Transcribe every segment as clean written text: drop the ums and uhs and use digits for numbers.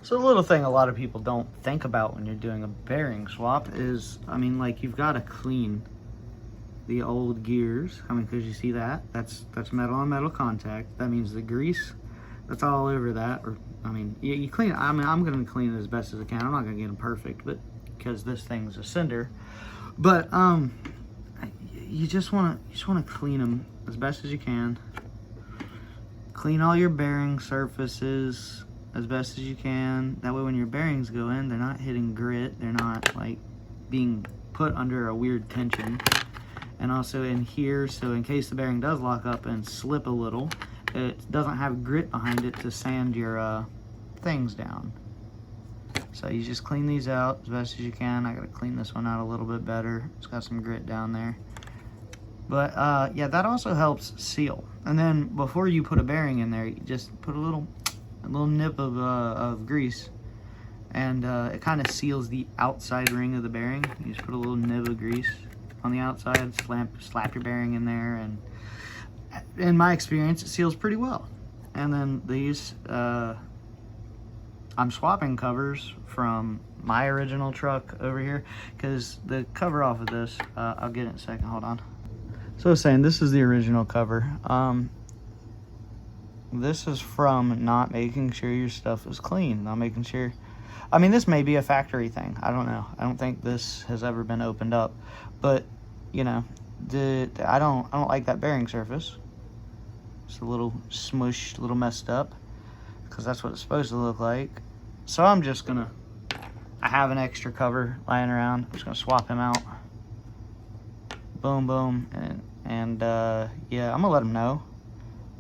So the little thing a lot of people don't think about when you're doing a bearing swap is, I mean, like, you've got to clean the old gears. I mean, because you see that? That's metal on metal contact. That means the grease that's all over that, or, I mean, you clean it. I mean, I'm going to clean it as best as I can. I'm not going to get them perfect, but because this thing's a cinder. But, you just want to clean them as best as you can. Clean all your bearing surfaces as best as you can. That way when your bearings go in, they're not hitting grit. They're not like being put under a weird tension. And also in here, so in case the bearing does lock up and slip a little, it doesn't have grit behind it to sand your things down. So you just clean these out as best as you can. I gotta clean this one out a little bit better. It's got some grit down there. But yeah, that also helps seal. And then before you put a bearing in there, you just put a little nip of grease, and it kind of seals the outside ring of the bearing. You just put a little nib of grease on the outside, slap your bearing in there, and in my experience, it seals pretty well. And then these, I'm swapping covers from my original truck over here, because the cover off of this, I'll get it in a second, hold on. So I was saying, this is the original cover. This is from not making sure your stuff is clean, not making sure. I mean, this may be a factory thing. I don't know. I don't think this has ever been opened up, but you know, I don't like that bearing surface. It's a little smushed, a little messed up, because that's what it's supposed to look like. So I'm just gonna. I have an extra cover lying around. I'm just gonna swap him out. Boom, boom, and yeah, I'm gonna let him know.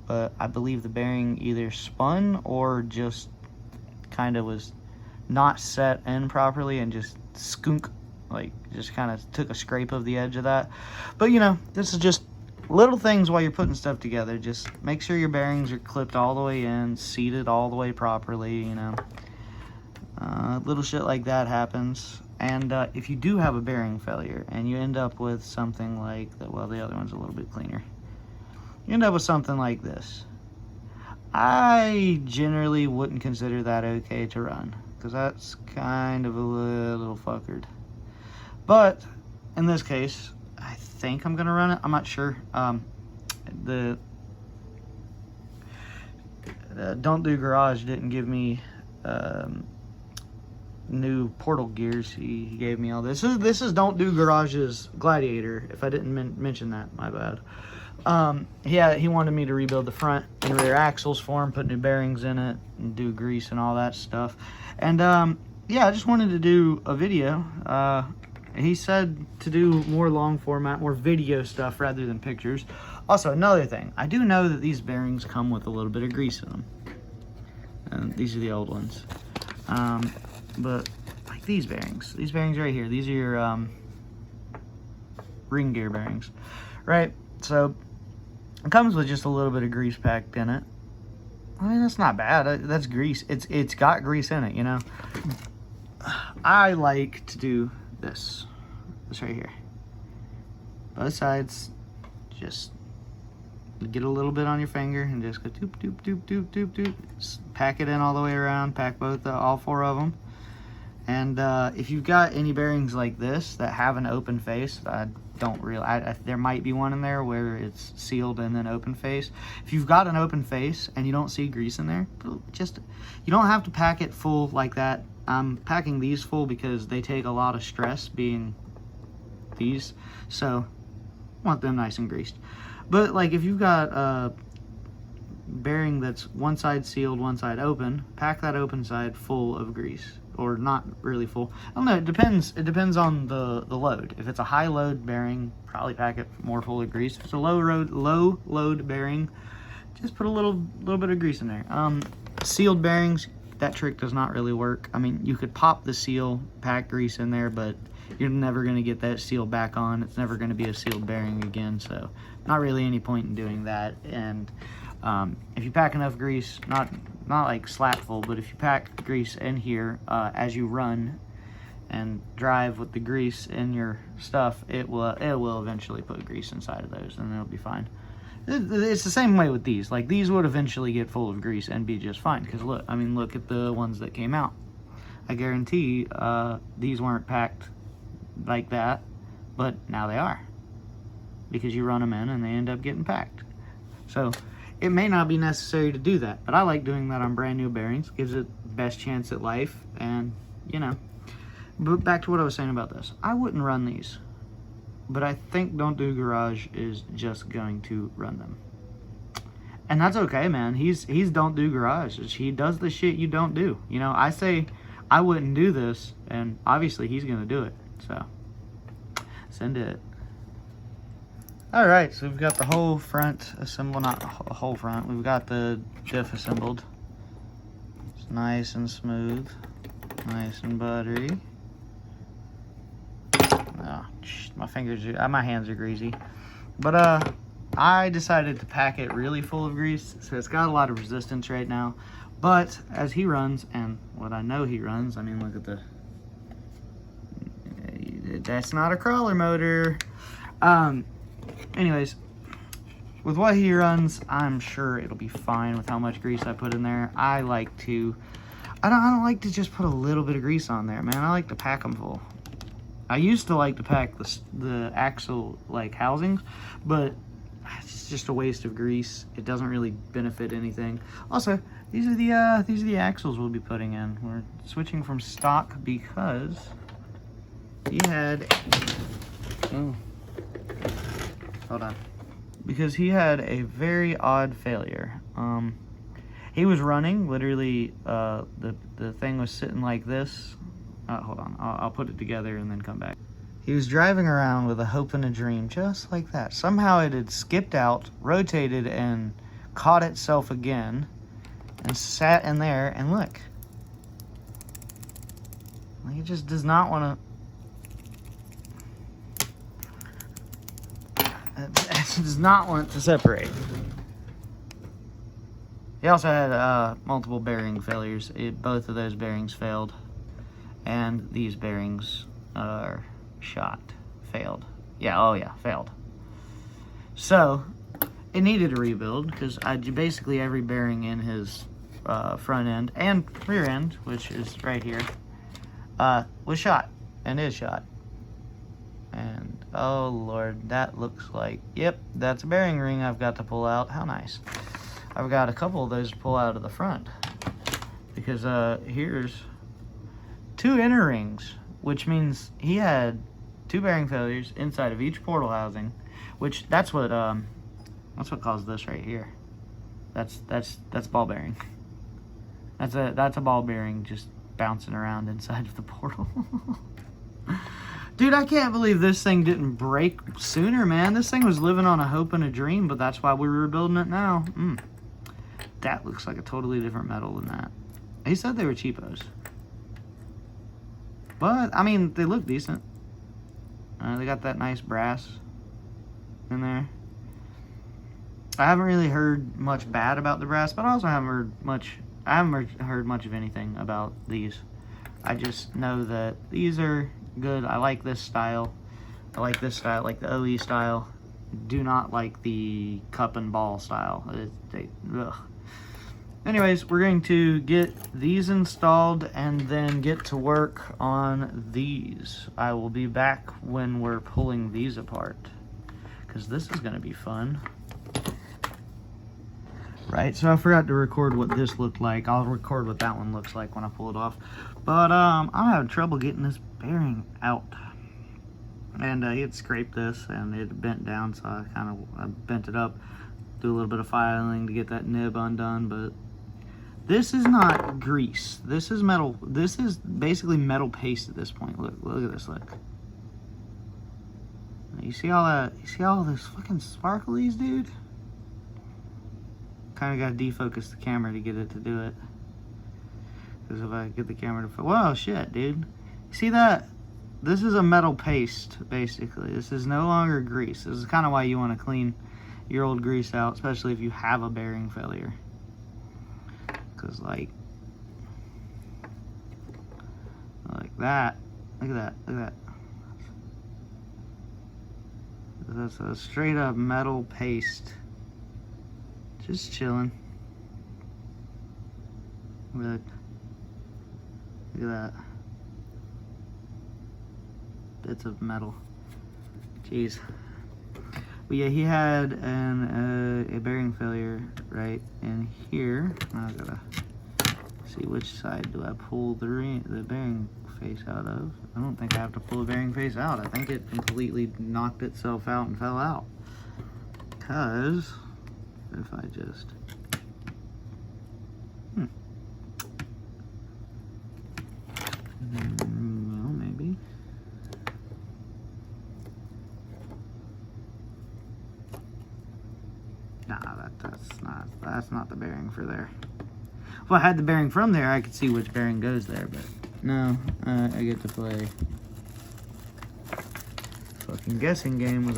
But I believe the bearing either spun or just kind of was not set in properly and just skunk, like just kind of took a scrape of the edge of that. But you know, this is just little things while you're putting stuff together. Just make sure your bearings are clipped all the way in, seated all the way properly, you know. Little shit like that happens. And if you do have a bearing failure and you end up with something like that, well, the other one's a little bit cleaner. You end up with something like this. I generally wouldn't consider that okay to run, because that's kind of a little fuckered. But in this case, I think I'm gonna run it. I'm not sure. The Don't Do Garage didn't give me new portal gears. He gave me all this. This is Don't Do Garage's Gladiator. If I didn't mention that, my bad. Yeah, he wanted me to rebuild the front and rear axles for him, put new bearings in it, and do grease and all that stuff. And yeah, I just wanted to do a video. He said to do more long format, more video stuff rather than pictures. Also, another thing, I do know that these bearings come with a little bit of grease in them. And these are the old ones. But like these bearings right here, these are your ring gear bearings, right? So it comes with just a little bit of grease packed in it. I mean, that's not bad. That's grease. It's got grease in it, you know. I like to do this right here. Both sides, just get a little bit on your finger and just go doop doop doop doop doop doop. Pack it in all the way around. Pack all four of them. And if you've got any bearings like this that have an open face, there might be one in there where it's sealed and then open face. If you've got an open face and you don't see grease in there, you don't have to pack it full like that. I'm packing these full because they take a lot of stress, being these, so I want them nice and greased. But like if you've got a bearing that's one side sealed, one side open, pack that open side full of grease. Or not really full. I don't know, it depends on the load. If it's a high load bearing, probably pack it more full of grease. If it's a low load bearing, just put a little bit of grease in there. Sealed bearings, that trick does not really work. I mean, you could pop the seal, pack grease in there, but you're never going to get that seal back on. It's never going to be a sealed bearing again, so not really any point in doing that. And if you pack enough grease, not like slap full, but if you pack grease in here as you run and drive with the grease in your stuff, it will eventually put grease inside of those, and it'll be fine. It's the same way with these. Like, these would eventually get full of grease and be just fine. Because look, I mean, look at the ones that came out. I guarantee these weren't packed like that, but now they are. Because you run them in and they end up getting packed. So, it may not be necessary to do that, but I like doing that on brand new bearings. Gives it the best chance at life, and, you know. But back to what I was saying about this. I wouldn't run these. But I think Don't Do Garage is just going to run them. And that's okay, man. He's Don't Do Garage. He does the shit you don't do. You know, I say I wouldn't do this, and obviously he's going to do it. So, send it. Alright, so we've got the whole front assembled. Not a whole front. We've got the diff assembled. It's nice and smooth. Nice and buttery. Oh, my hands are greasy. But I decided to pack it really full of grease, so it's got a lot of resistance right now. But as he runs, and what I know he runs, I mean, look at the... That's not a crawler motor. Anyways, with what he runs, I'm sure it'll be fine with how much grease I put in there. I don't like to just put a little bit of grease on there, man. I like to pack them full. I used to like to pack the axle like housings, but it's just a waste of grease. It doesn't really benefit anything. Also, these are the axles we'll be putting in. We're switching from stock because he had hold on. Because he had a very odd failure. He was running, literally, the thing was sitting like this. Hold on, I'll put it together and then come back. He was driving around with a hope and a dream, just like that. Somehow it had skipped out, rotated, and caught itself again, and sat in there, and look. Like, it just does not want to... It does not want to separate. He also had multiple bearing failures. Both of those bearings failed. And these bearings are failed. Yeah, failed. So, it needed a rebuild, because basically every bearing in his front end and rear end, which is right here, was shot, and is shot. And, oh lord, that looks like, yep, that's a bearing ring I've got to pull out. How nice. I've got a couple of those to pull out of the front, because here's 2 inner rings, which means he had 2 bearing failures inside of each portal housing, which that's what caused this right here. That's ball bearing. That's a ball bearing just bouncing around inside of the portal. Dude, I can't believe this thing didn't break sooner, man. This thing was living on a hope and a dream, but that's why we were building it now. That looks like a totally different metal than that. He said they were cheapos. But, I mean, they look decent. They got that nice brass in there. I haven't really heard much bad about the brass, but I also haven't heard much of anything about these. I just know that these are good. I like this style. I like this style, like the OE style. Do not like the cup and ball style. Ugh. Anyways, we're going to get these installed and then get to work on these. I will be back when we're pulling these apart, because this is going to be fun. Right, so I forgot to record what this looked like. I'll record what that one looks like when I pull it off. But I'm having trouble getting this bearing out. And he had scraped this and it bent down, so I bent it up. Do a little bit of filing to get that nib undone, but this is not grease. This is metal. This is basically metal paste at this point. Look at this, look. You see all that? You see all those fucking sparklies, dude? Kind of got to defocus the camera to get it to do it. Because if I get the camera to... Whoa, shit, dude. You see that? This is a metal paste, basically. This is no longer grease. This is kind of why you want to clean your old grease out, especially if you have a bearing failure. Because, like that. Look at that. Look at that. That's a straight up metal paste Just chilling. Look. Look at that. Bits of metal. Jeez. But yeah, he had a bearing failure right in here. I gotta see which side do I pull the bearing face out of. I don't think I have to pull the bearing face out. I think it completely knocked itself out and fell out. Because if I just well, maybe. Nah, that's not the bearing for there. If I had the bearing from there, I could see which bearing goes there, but no, I get to play fucking guessing game with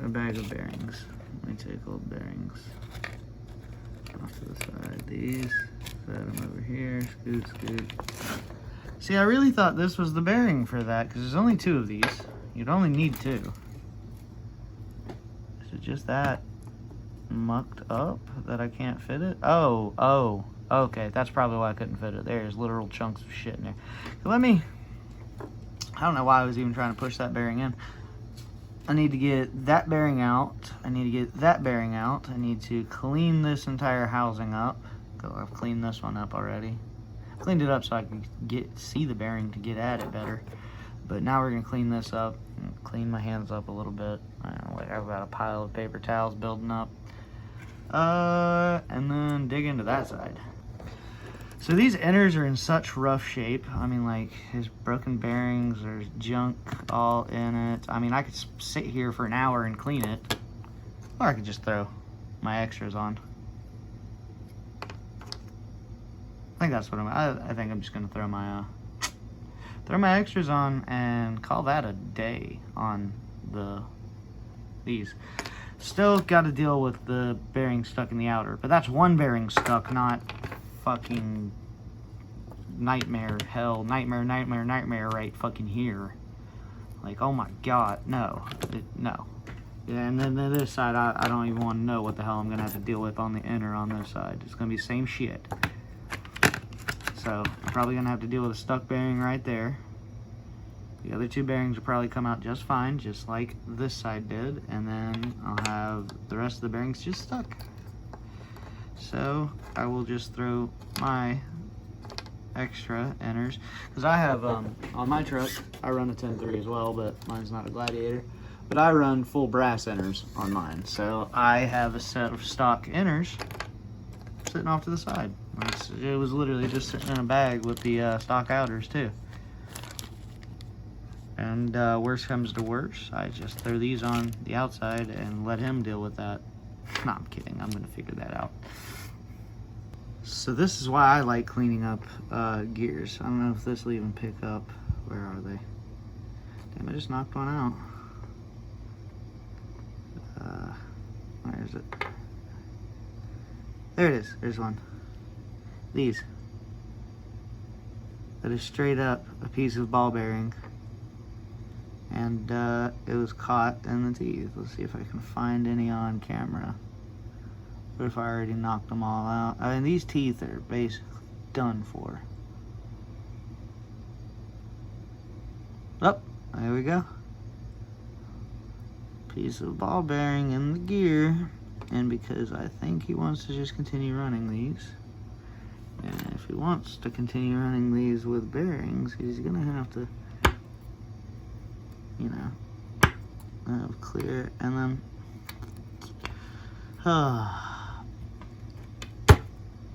a bag of bearings. Let me take all the bearings off to the side. These, set them over here, scoot, scoot. See, I really thought this was the bearing for that, because there's only 2 of these. You'd only need 2. Is it just that mucked up that I can't fit it? Oh, okay, that's probably why I couldn't fit it. There's literal chunks of shit in there. So I don't know why I was even trying to push that bearing in. I need to get that bearing out. I need to get that bearing out. I need to clean this entire housing up. I've cleaned this one up already. I cleaned it up so I can see the bearing to get at it better. But now we're gonna clean this up, and clean my hands up a little bit. I don't know, like I've got a pile of paper towels building up. And then dig into that side. So these inners are in such rough shape. I mean, like, there's broken bearings, there's junk all in it. I mean, I could sit here for an hour and clean it, or I could just throw my extras on. I think that's what I think I'm just gonna throw my extras on and call that a day on these. Still got to deal with the bearing stuck in the outer, but that's one bearing stuck, not fucking nightmare right fucking here. Like, oh my god, no. No. Yeah, and then this side, I don't even want to know what the hell I'm gonna have to deal with on the inner on this side. It's gonna be the same shit. So I'm probably gonna have to deal with a stuck bearing right there. The other 2 bearings will probably come out just fine, just like this side did, and then I'll have the rest of the bearings just stuck. So I will just throw my extra inners, because I have on my truck I run a 10-3 as well, but mine's not a Gladiator, but I run full brass inners on mine. So I have a set of stock inners sitting off to the side. It was literally just sitting in a bag with the stock outers too. And worst comes to worst, I just throw these on the outside and let him deal with that. No, I'm kidding. I'm gonna figure that out. So this is why I like cleaning up gears. I don't know if this will even pick up. Where are they? Damn, I just knocked one out. Where is it? There it is. There's one. These. That is straight up a piece of ball bearing. And it was caught in the teeth. Let's see if I can find any on camera. What if I already knocked them all out? I mean, these teeth are basically done for. Oh, there we go. Piece of ball bearing in the gear. And because I think he wants to just continue running these, and if he wants to continue running these with bearings, he's gonna have to, you know, have clear, and then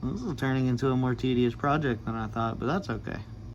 this is turning into a more tedious project than I thought, but that's okay.